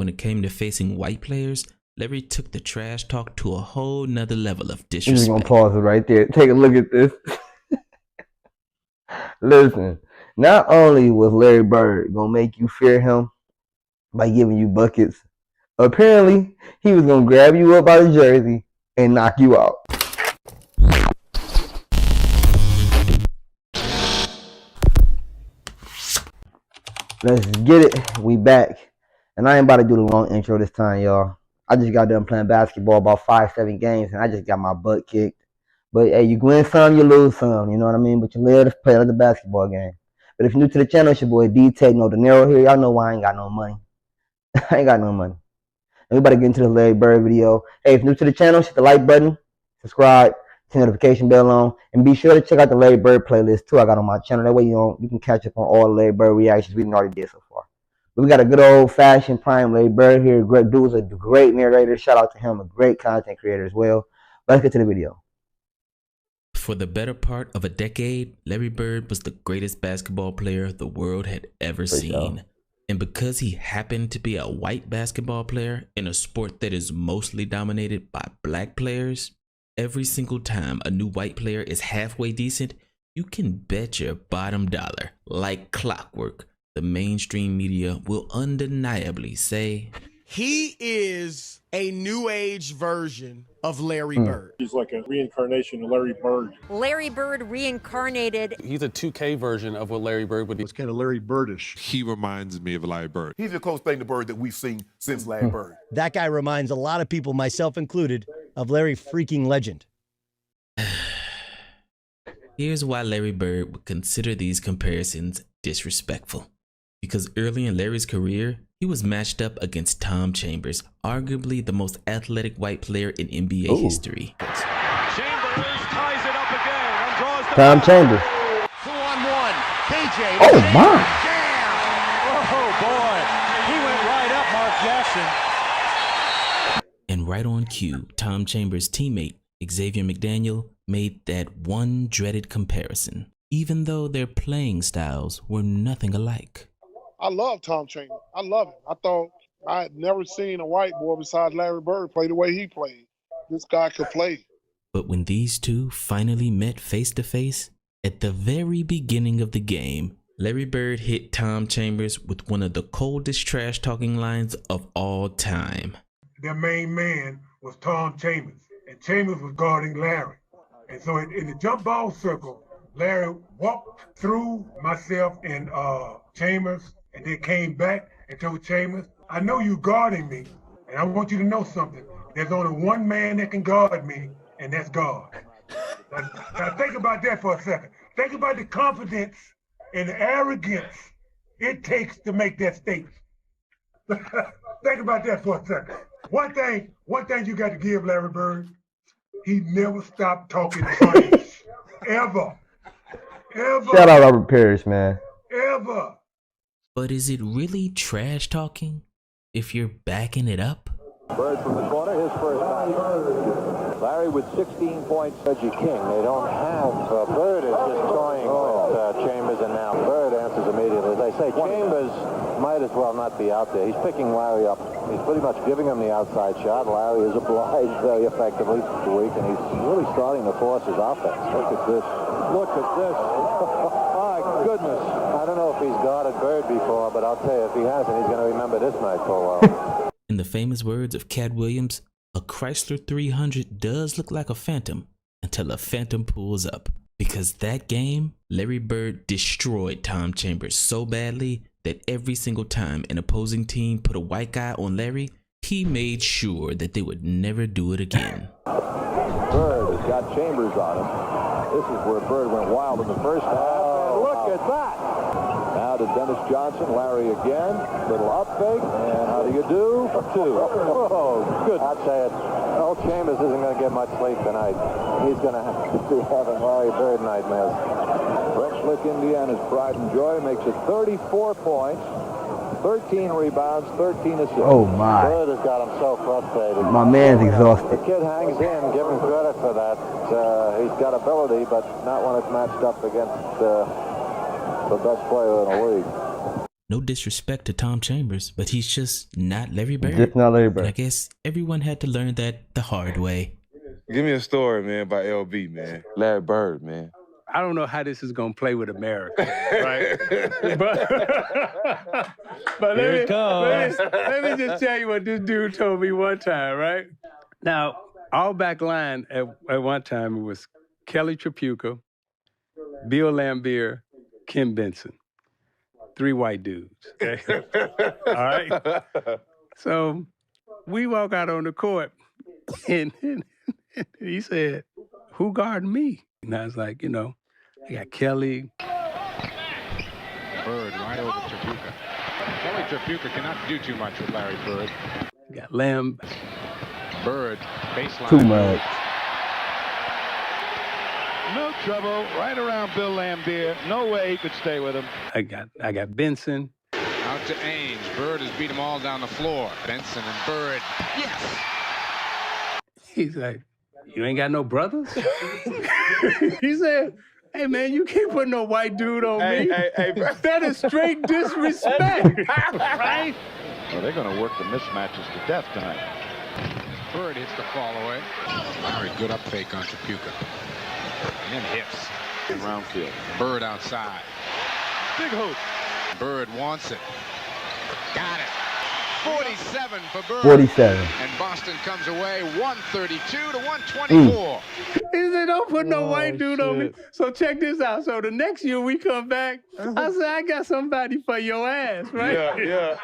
When it came to facing white players, Larry took the trash talk to a whole nother level of disrespect. I'm just gonna pause it right there. Take a look at this. Listen, not only was Larry Bird gonna make you fear him by giving you buckets, apparently he was gonna grab you up by the jersey and knock you out. Let's get it. We back. And I ain't about to do the long intro this time, y'all. I just got done playing basketball about 5-7 games, and I just got my butt kicked. But hey, you win some, you lose some, you know what I mean? But you live to play like the basketball game. But if you're new to the channel, it's your boy DtaeNoDinero here. Y'all know why I ain't got no money. I ain't got no money. And we about to get into the Larry Bird video. Hey, if you're new to the channel, hit the like button, subscribe, turn the notification bell on, and be sure to check out the Larry Bird playlist too I got on my channel. That way you can catch up on all the Larry Bird reactions we already did so far. But we got a good old-fashioned prime Larry Bird here. Great dude's a great narrator. Shout out to him, a great content creator as well. Let's get to the video. For the better part of a decade, Larry Bird was the greatest basketball player the world had ever seen. And because he happened to be a white basketball player in a sport that is mostly dominated by black players, every single time a new white player is halfway decent, you can bet your bottom dollar, like clockwork, the mainstream media will undeniably say, he is a new age version of Larry Bird. He's like a reincarnation of Larry Bird. Larry Bird reincarnated. He's a 2K version of what Larry Bird would be. It's kind of Larry Birdish. He reminds me of Larry Bird. He's the closest thing to Bird that we've seen since Larry Bird. That guy reminds a lot of people, myself included, of Larry freaking Legend. Here's why Larry Bird would consider these comparisons disrespectful. Because early in Larry's career, he was matched up against Tom Chambers, arguably the most athletic white player in NBA history. Chambers ties it up again and draws the Tom Chambers. 2-on-1. KJ. Oh my! Oh boy, he went right up Mark Jackson. And right on cue, Tom Chambers' teammate Xavier McDaniel made that one dreaded comparison, even though their playing styles were nothing alike. I love Tom Chambers. I love him. I thought I had never seen a white boy besides Larry Bird play the way he played. This guy could play. But when these two finally met face to face, at the very beginning of the game, Larry Bird hit Tom Chambers with one of the coldest trash talking lines of all time. Their main man was Tom Chambers, and Chambers was guarding Larry. And so in the jump ball circle, Larry walked through myself and Chambers, and then came back and told Chambers, I know you guarding me, and I want you to know something. There's only one man that can guard me, and that's God. Now think about that for a second. Think about the confidence and the arrogance it takes to make that statement. Think about that for a second. One thing you got to give Larry Bird, he never stopped talking trash. Ever. Shout out Robert Parrish, man. Ever. But is it really trash talking if you're backing it up? Bird from the corner, his first night. Larry with 16 points. Reggie King. They don't have. Bird is just toying with Chambers, and now Bird answers immediately. They say Chambers might as well not be out there. He's picking Larry up. He's pretty much giving him the outside shot. Larry is obliged very effectively this week, and he's really starting to force his offense. Look at this. Look at this. My goodness. I don't know if he's guarded Bird before, but I'll tell you, if he hasn't, he's going to remember this night for a while. In the famous words of Cat Williams, a Chrysler 300 does look like a phantom until a phantom pulls up. Because that game, Larry Bird destroyed Tom Chambers so badly that every single time an opposing team put a white guy on Larry, he made sure that they would never do it again. Bird has got Chambers on him. This is where Bird went wild in the first half. Look at that. Now to Dennis Johnson, Larry again. Little up fake, and how do you do? Two. Oh, good. I'll say it. Old Chambers isn't going to get much sleep tonight. He's going to have to be having Larry Bird nightmares. Brett Slick, Indiana's pride and joy, makes it 34 points, 13 rebounds, 13 assists. Oh my. Bird has got him so frustrated. My man's exhausted. The kid hangs in. Give him credit for that. He's got ability, but not when it's matched up against the best player in the league. No disrespect to Tom Chambers, but he's just not Larry Bird. Just not Larry Bird. And I guess everyone had to learn that the hard way. Give me a story, man, about LB, man. Larry Bird, man. I don't know how this is going to play with America, right? but let me just tell you what this dude told me one time, right? Now, our back line at one time, it was Kelly Tripucka, Bill Laimbeer, Ken Benson. 3 white dudes, okay? All right? So we walk out on the court, and he said, who guarded me? And I was like, I got Kelly. Bird right over Tripucka. Kelly Tripucka cannot do too much with Larry Bird. Got Lamb. Bird, baseline. Too much. No trouble, right around Bill Laimbeer. No way he could stay with him. I got Benson. Out to Ainge. Bird has beat them all down the floor. Benson and Bird. Yes! He's like, you ain't got no brothers? He said, hey, man, you can't put no white dude on me. Hey, that is straight disrespect, right? Well, they're going to work the mismatches to death tonight. Bird hits the fall away. Larry, good up fake on Tripucka. And then hits. Round kill. Bird outside. Big hoop. Bird wants it. Got it. 47 for Bird. 47. And Boston comes away 132 to 124. He said, don't put no white dude on me. So check this out. So the next year we come back, I said, I got somebody for your ass, right? Yeah.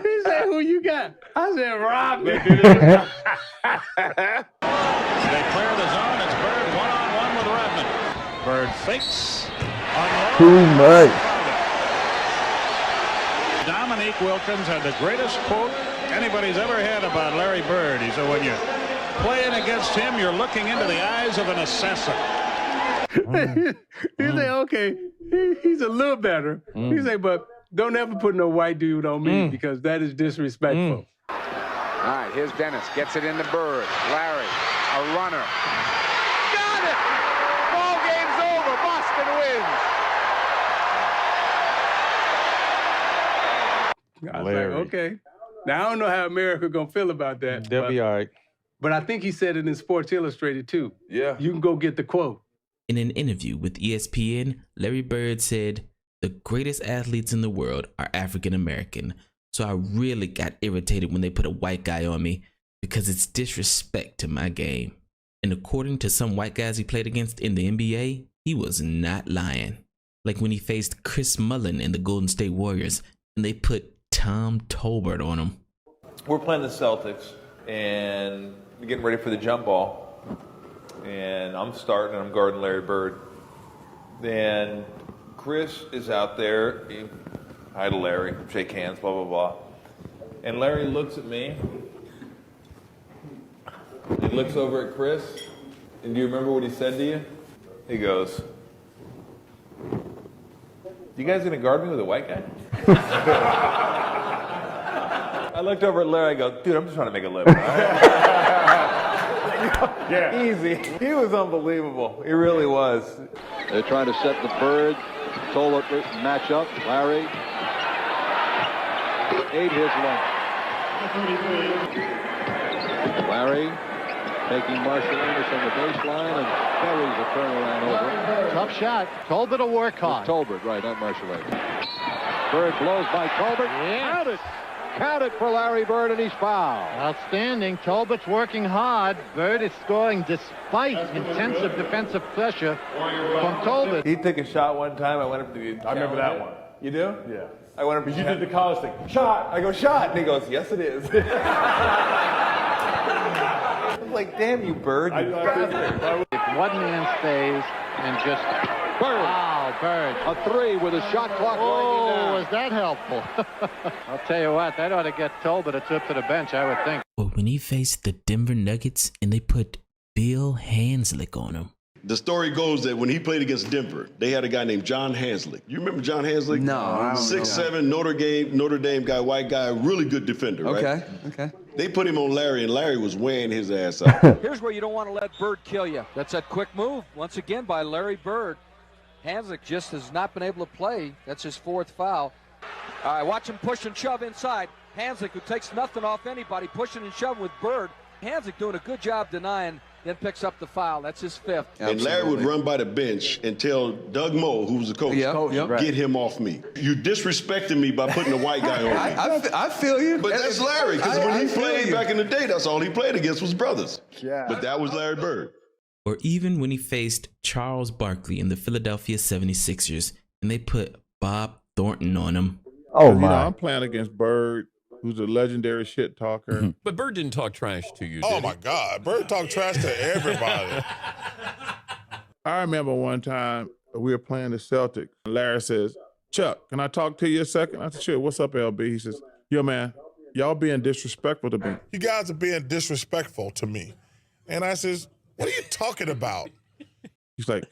He said, who you got? I said, Rodney. They clear the zone. It's Bird one-on-one with Rodman. Bird fakes. Too much. Dominique Wilkins had the greatest quote anybody's ever had about Larry Bird. He said, when you're playing against him, you're looking into the eyes of an assassin. He said, okay, he's a little better. He said, but don't ever put no white dude on me because that is disrespectful. All right, here's Dennis. Gets it into Bird. Larry, a runner. Got it! Ball game's over. Boston wins. I was like, okay. Now, I don't know how America going to feel about that. They'll be all right. But I think he said it in Sports Illustrated, too. Yeah. You can go get the quote. In an interview with ESPN, Larry Bird said, the greatest athletes in the world are African American. So I really got irritated when they put a white guy on me because it's disrespect to my game. And according to some white guys he played against in the NBA, he was not lying. Like when he faced Chris Mullin in the Golden State Warriors and they put Tom Tolbert on him. We're playing the Celtics and we're getting ready for the jump ball. And I'm starting and I'm guarding Larry Bird. And Chris is out there. Hi to Larry, shake hands, blah, blah, blah. And Larry looks at me. He looks over at Chris. And do you remember what he said to you? He goes, you guys gonna guard me with a white guy? I looked over at Larry, I go, dude, I'm just trying to make a living, all right? Yeah. Easy. He was unbelievable. He really was. They're trying to set the Bird Tolbert match up. Larry ate his lunch. Larry taking Marshall Amos on the baseline and buries the turnaround over. Tough shot. Tolbert will work hard. Tolbert, right, not Marshall Amos. Bird blows by Tolbert. Yeah. Count it for Larry Bird, and he's fouled. Outstanding. Tolbert's working hard. Bird is scoring despite intensive defensive pressure from Tolbert. He took a shot one time. I went up to the... I remember that one. You do? Yeah. I went up to... You did the college thing. Shot! I go, shot! And he goes, yes, it is. I'm like, damn you, Bird. You bastard. If one man stays and just... Bird. Wow, Bird. A three with a shot clock winding down. Was that helpful? I'll tell you what, that ought to get Tolbert a trip to the bench, I would think. But when he faced the Denver Nuggets and they put Bill Hanslick on him. The story goes that when he played against Denver, they had a guy named John Hanslick. You remember John Hanslick? No, I don't 6'7", Notre Dame guy, white guy, really good defender, right? Okay. They put him on Larry, and Larry was weighing his ass out. Here's where you don't want to let Bird kill you. That's a quick move, once again, by Larry Bird. Hanslick just has not been able to play. That's his fourth foul. All right, watch him push and shove inside. Hanslick, who takes nothing off anybody, pushing and shoving with Bird. Hanslick doing a good job denying, then picks up the foul. That's his 5th. And Larry would run by the bench and tell Doug Moe, who was the coach, get him off me. You disrespected me by putting a white guy on me. I feel you. But that's Larry, because when he played back in the day, that's all he played against was brothers. Yeah. But that was Larry Bird. Or even when he faced Charles Barkley in the Philadelphia 76ers and they put Bob Thornton on him. Oh, You know, my. I'm playing against Bird, who's a legendary shit talker. But Bird didn't talk trash to you, Oh, did he? my God. Bird talked trash to everybody. I remember one time we were playing the Celtics. Larry says, Chuck, can I talk to you a second? I said, sure. What's up, LB? He says, yo, man, y'all being disrespectful to me. You guys are being disrespectful to me. And I says, what are you talking about? He's like,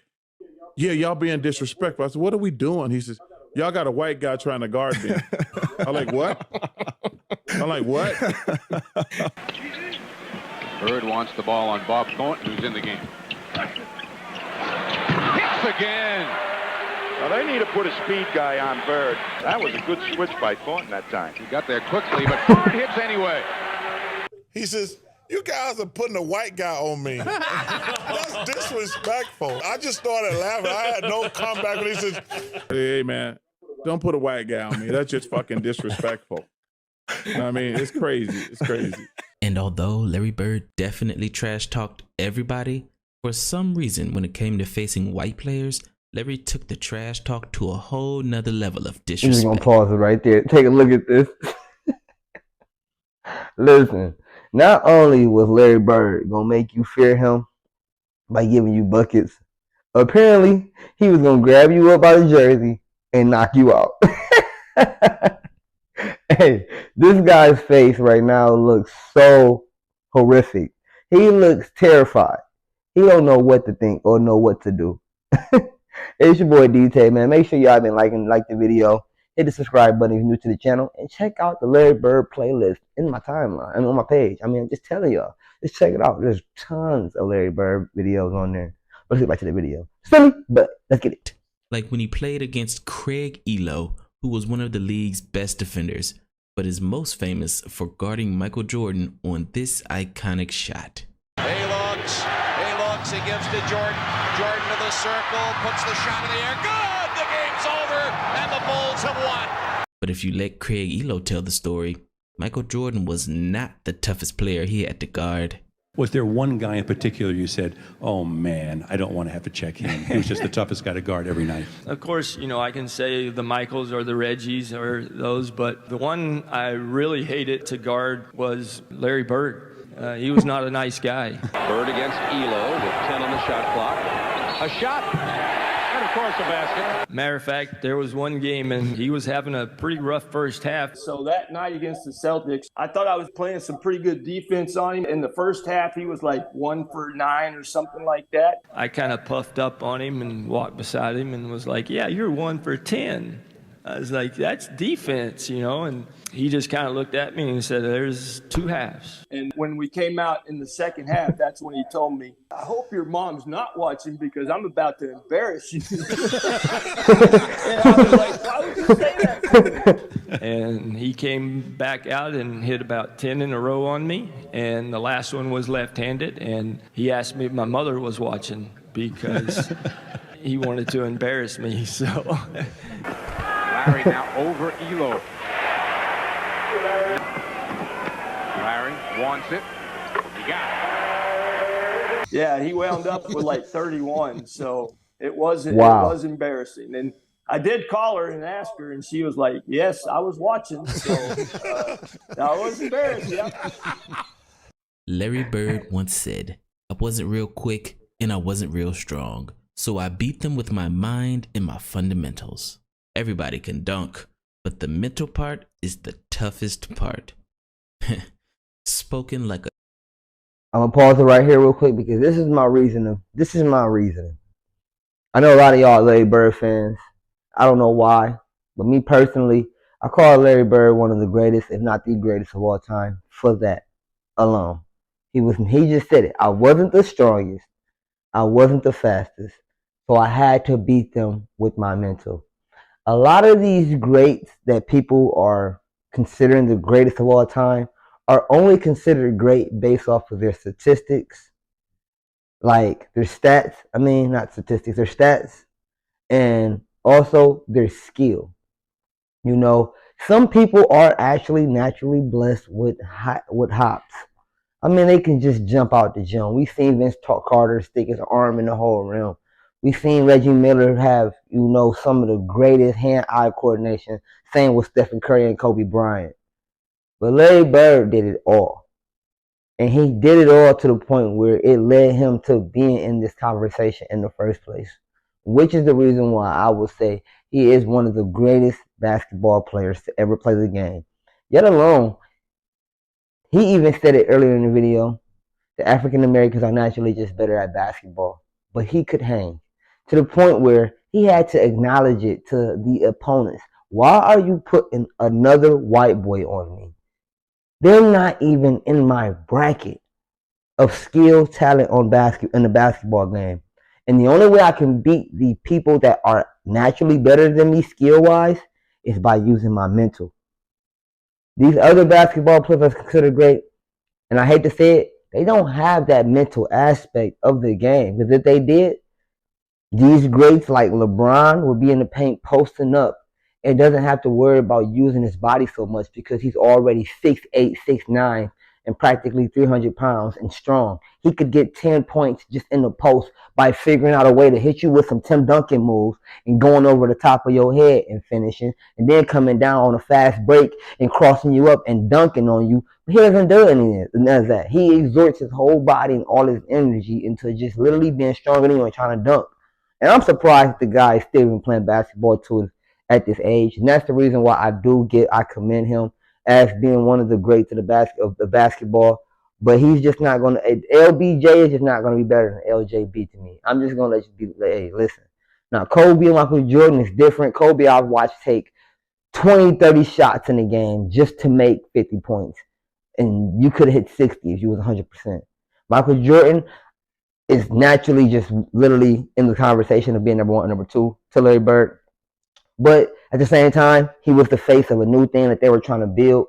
yeah, y'all being disrespectful. I said, what are we doing? He says, y'all got a white guy trying to guard me. I'm like, what? I'm like, what? Bird wants the ball on Bob Thornton, who's in the game. Hits again. Now they need to put a speed guy on Bird. That was a good switch by Thornton that time. He got there quickly, but Bird hits anyway. He says, you guys are putting a white guy on me. That's disrespectful. I just started laughing. I had no comeback when he says, Hey, man, don't put a white guy on me. That's just fucking disrespectful. I mean, it's crazy. It's crazy. And although Larry Bird definitely trash talked everybody, for some reason when it came to facing white players, Larry took the trash talk to a whole nother level of I'm just disrespect. gonna pause it right there. Take a look at this. Listen, not only was Larry Bird gonna make you fear him by giving you buckets, apparently he was gonna grab you up by the jersey and knock you out. Hey, this guy's face right now looks so horrific. He looks terrified. He don't know what to think or know what to do. It's your boy DtaeNoDinero, man. Make sure y'all been like the video. Hit the subscribe button if you're new to the channel. And check out the Larry Bird playlist in my timeline. I mean, on my page. I mean, I'm just telling y'all. Just check it out. There's tons of Larry Bird videos on there. Let's get back to the video. Silly, but let's get it. Like when he played against Craig Elo, who was one of the league's best defenders, but is most famous for guarding Michael Jordan on this iconic shot. He looks, he gives to Jordan. Jordan to the circle, puts the shot in the air. Good! The game's over, and the Bulls have won. But if you let Craig Elo tell the story, Michael Jordan was not the toughest player he had to guard. Was there one guy in particular you said, oh man, I don't want to have to check him? He was just the toughest guy to guard every night. Of course, you know, I can say the Michaels or the Reggies or those, but the one I really hated to guard was Larry Bird. He was not a nice guy. Bird against Elo with 10 on the shot clock. A shot, and of course a basket. Matter of fact, there was one game and he was having a pretty rough first half. So that night against the Celtics, I thought I was playing some pretty good defense on him. In the first half, he was like 1 for 9 or something like that. I kind of puffed up on him and walked beside him and was like, yeah, you're 1 for 10. I was like, that's defense, you know, and he just kind of looked at me and said, there's 2 halves. And when we came out in the second half, that's when he told me, I hope your mom's not watching because I'm about to embarrass you. And I was like, why would you say that to me? And he came back out and hit about 10 in a row on me. And the last one was left-handed. And he asked me if my mother was watching because he wanted to embarrass me, so... Larry now over Elo. Larry wants it. He got it. Yeah, he wound up with like 31, so it was embarrassing. And I did call her and ask her, and she was like, yes, I was watching, so I was embarrassed, yeah. Larry Bird once said, I wasn't real quick and I wasn't real strong, so I beat them with my mind and my fundamentals. Everybody can dunk, but the mental part is the toughest part. Spoken like a... I'm gonna pause it right here real quick because this is my reasoning. I know a lot of y'all are Larry Bird fans. I don't know why, but me personally, I call Larry Bird one of the greatest, if not the greatest of all time, for that alone. He just said it. I wasn't the strongest. I wasn't the fastest. So I had to beat them with my mental. A lot of these greats that people are considering the greatest of all time are only considered great based off of their statistics, like their stats. I mean, not statistics, their stats, and also their skill. You know, some people are actually naturally blessed with hops. I mean, they can just jump out the gym. We've seen Vince Carter stick his arm in the whole rim. We've seen Reggie Miller have, you know, some of the greatest hand-eye coordination. Same with Stephen Curry and Kobe Bryant. But Larry Bird did it all. And he did it all to the point where it led him to being in this conversation in the first place, which is the reason why I would say he is one of the greatest basketball players to ever play the game. Yet alone, he even said it earlier in the video, the African Americans are naturally just better at basketball. But he could hang to the point where he had to acknowledge it to the opponents. Why are you putting another white boy on me? They're not even in my bracket of skill, talent in the basketball game. And the only way I can beat the people that are naturally better than me skill-wise is by using my mental. These other basketball players are considered great, and I hate to say it, they don't have that mental aspect of the game. Because if they did, these greats like LeBron would be in the paint posting up and doesn't have to worry about using his body so much because he's already 6'8", 6'9", and practically 300 pounds and strong. He could get 10 points just in the post by figuring out a way to hit you with some Tim Duncan moves and going over the top of your head and finishing, and then coming down on a fast break and crossing you up and dunking on you. But he doesn't do anything of that. He exerts his whole body and all his energy into just literally being stronger than you and trying to dunk. And I'm surprised the guy is still even playing basketball at this age. And that's the reason why I commend him as being one of the greats of the basketball. But he's just not going to, LBJ is just not going to be better than LJB to me. I'm just going to let you be, hey, listen. Now, Kobe and Michael Jordan is different. Kobe, I've watched take 20, 30 shots in the game just to make 50 points. And you could have hit 60 if you was 100%. Michael Jordan is naturally just literally in the conversation of being number one and number two to Larry Bird. But at the same time, he was the face of a new thing that they were trying to build.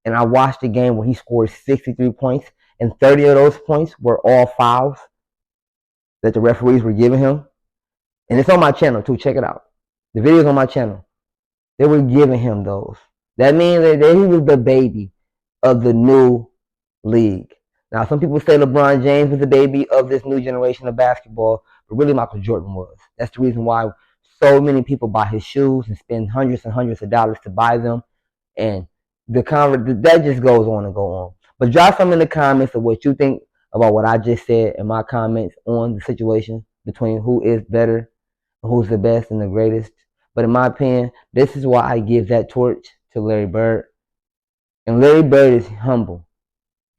And I watched the game where he scored 63 points, and 30 of those points were all fouls that the referees were giving him. And it's on my channel too. Check it out. The video's on my channel. They were giving him those. That means that he was the baby of the new league. Now, some people say LeBron James was the baby of this new generation of basketball, but really Michael Jordan was. That's the reason why so many people buy his shoes and spend hundreds and hundreds of dollars to buy them. And that just goes on and go on. But drop some in the comments of what you think about what I just said in my comments on the situation between who is better, who's the best and the greatest. But in my opinion, this is why I give that torch to Larry Bird. And Larry Bird is humble.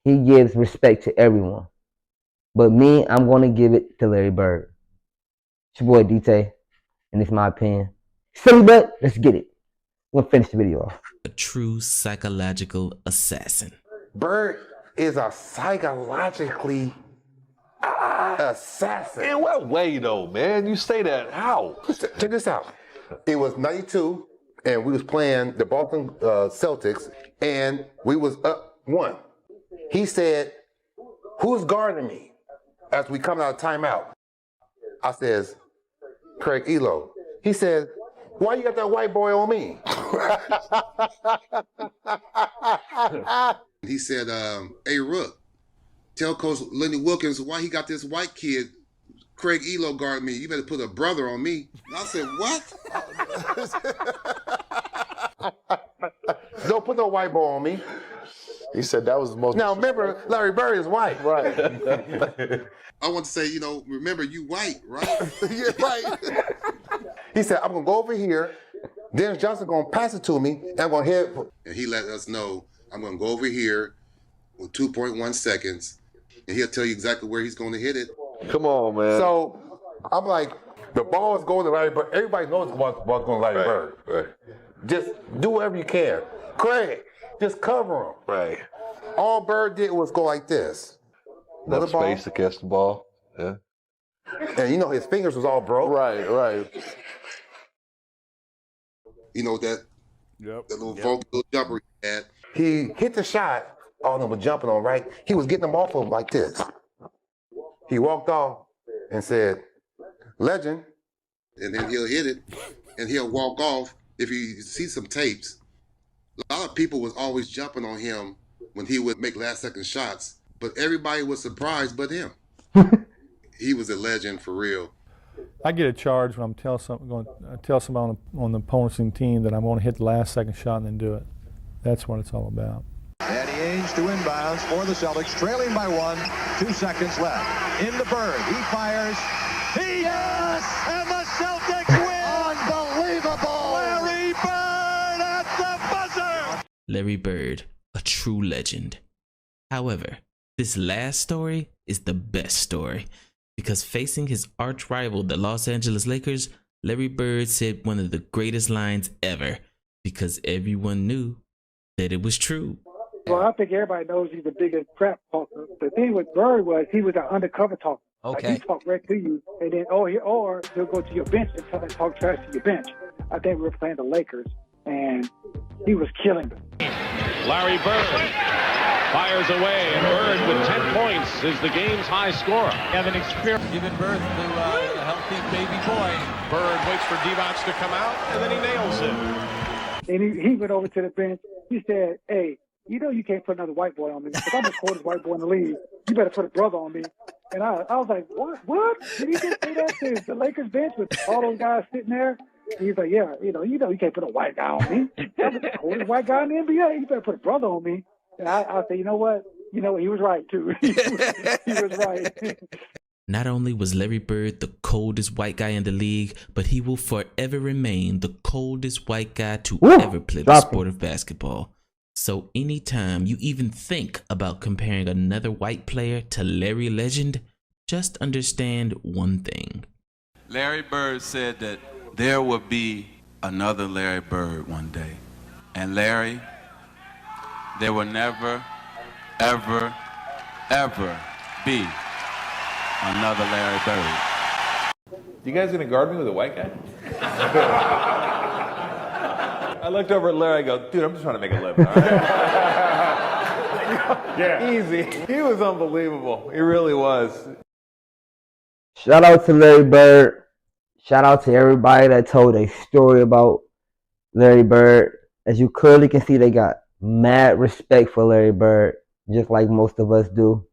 He gives respect to everyone. But me, I'm going to give it to Larry Bird. It's your boy DtaeNoDinero, and it's my opinion. Silly butt, let's get it. We'll finish the video off. A true psychological assassin. Bird is a psychologically assassin. In what way, though, man? You say that, how? Check this out. It was 92, and we was playing the Boston Celtics, and we was up 1. He said, "Who's guarding me?" As we come out of timeout. I says, "Craig Elo." He says, "Why you got that white boy on me?" He said, "Hey, Rook, tell Coach Lenny Wilkins why he got this white kid, Craig Elo, guarding me. You better put a brother on me." And I said, "What?" Don't put no white boy on me. He said that was the most... Now, remember, Larry Bird is white. Right. I want to say, remember, you white, right? Yeah, right. He said, "I'm going to go over here. Dennis Johnson going to pass it to me, and I'm going to hit..." And he let us know, "I'm going to go over here with 2.1 seconds, and he'll tell you exactly where he's going to hit it." Come on, man. So, I'm like, the ball is going to Larry Bird. Everybody knows the ball's going to Larry Bird. Right. Just do whatever you can. Craig, just cover him. Right. All Bird did was go like this. That space to catch the ball. Yeah. And his fingers was all broke. Right. You know that little funky little jumper he had. He hit the shot. All of them were jumping on, right? He was getting them off of him like this. He walked off and said, "Legend." And then he'll hit it, and he'll walk off. If you see some tapes, a lot of people was always jumping on him when he would make last-second shots, but everybody was surprised but him. He was a legend for real. I get a charge when I'm going to tell somebody on the opposing team that I'm going to hit the last-second shot and then do it. That's what it's all about. Danny Ainge to inbounds for the Celtics, trailing by 1, 2 seconds left. Into Bird, he fires. Yes! And the Celtics win! Unbelievable! Larry Bird at the buzzer! Larry Bird, a true legend. However, this last story is the best story because facing his arch rival, the Los Angeles Lakers, Larry Bird said one of the greatest lines ever because everyone knew that it was true. Well, I think everybody knows he's the biggest crap talker. The thing with Bird was he was an undercover talker. Okay. Like he talked right to you, and then or he'll go to your bench and tell them to talk trash to your bench. I think we were playing the Lakers, and he was killing them. Larry Bird fires away, and Bird with 10 points is the game's high scorer. Having experience giving birth to a healthy baby boy. Bird waits for Divac to come out, and then he nails it. And he went over to the bench. He said, "Hey, you know you can't put another white boy on me because I'm the coldest white boy in the league. You better put a brother on me." And I was like, what? Did he just say that to the Lakers bench with all those guys sitting there? And he's like, yeah, you know, you can't put a white guy on me. I'm the coldest white guy in the NBA. You better put a brother on me. And I said, you know what? He was right, too. He was right. Not only was Larry Bird the coldest white guy in the league, but he will forever remain the coldest white guy to ever play the sport of basketball. So anytime you even think about comparing another white player to Larry Legend, just understand one thing. Larry Bird said that there would be another Larry Bird one day. And Larry, there will never, ever, ever be another Larry Bird. You guys gonna guard me with a white guy? I looked over at Larry, I go, dude, I'm just trying to make a living, all right? Yeah. Easy. He was unbelievable. He really was. Shout out to Larry Bird. Shout out to everybody that told a story about Larry Bird. As you clearly can see, they got mad respect for Larry Bird, just like most of us do.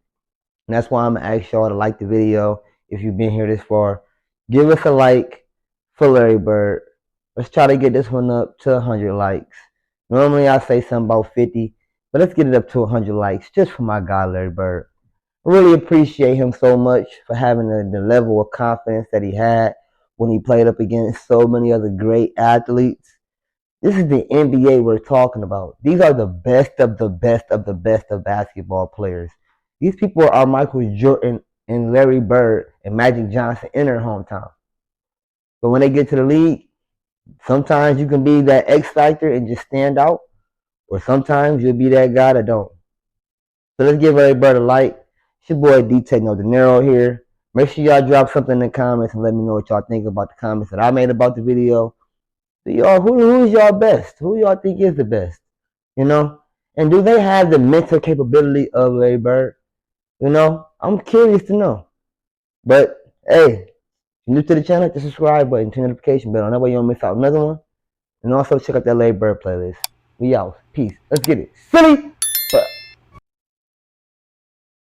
And that's why I'm going to ask y'all to like the video if you've been here this far. Give us a like for Larry Bird. Let's try to get this one up to 100 likes. Normally I say something about 50, but let's get it up to 100 likes just for my guy Larry Bird. I really appreciate him so much for having the level of confidence that he had when he played up against so many other great athletes. This is the NBA we're talking about. These are the best of the best of the best of basketball players. These people are Michael Jordan and Larry Bird and Magic Johnson in their hometown. But when they get to the league, sometimes you can be that X factor and just stand out, or sometimes you'll be that guy that don't. So let's give Larry Bird a like. It's your boy DtaeNoDinero here. Make sure y'all drop something in the comments and let me know what y'all think about the comments that I made about the video. So y'all, who's y'all best? Who y'all think is the best? You know? And do they have the mental capability of Larry Bird? You know? I'm curious to know. But hey, if you're new to the channel, hit the subscribe button, turn the notification bell on. That way you don't miss out another one. And also check out that Larry Bird playlist. We out. Peace. Let's get it. Silly!